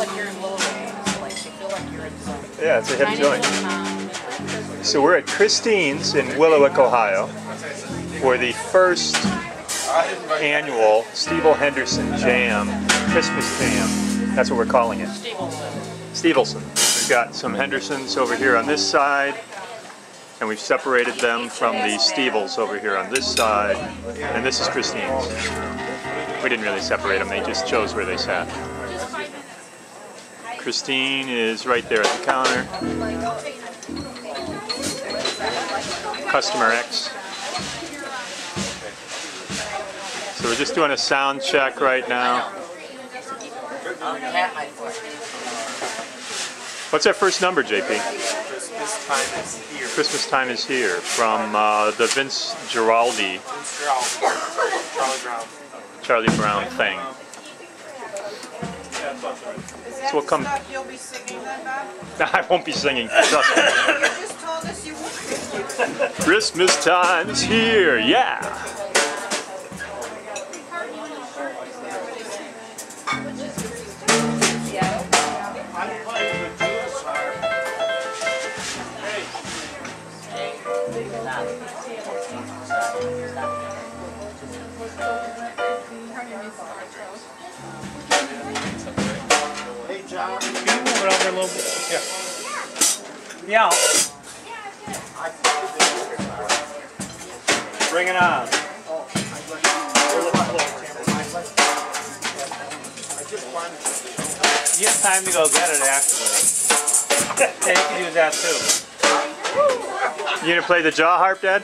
like you're in Little Waves. Like you feel like you're in some Yeah, it's a hip joint. So we're at Christine's in Willowick, Ohio, for the first annual Stevel Henderson Jam, Christmas Jam. That's what we're calling it. Stevelson. We've got some Hendersons over here on this side, and we've separated them from the Stevels over here on this side, and this is Christine's. We didn't really separate them, they just chose where they sat. Christine is right there at the counter. Customer X. So we're just doing a sound check right now. What's that first number, JP? Christmas Time Is Here. Christmas Time Is Here from the Vince Guaraldi. Charlie Brown thing. So we'll come. You'll be singing that, Bob? I won't be singing. Trust me. You just told us you would. Christmas time is here, yeah. Hey, John. Can you move it over a little bit? Yeah. Yeah. Bring it on. You have time to go get it afterwards. Yeah, you can do that too. You gonna play the jaw harp, Dad?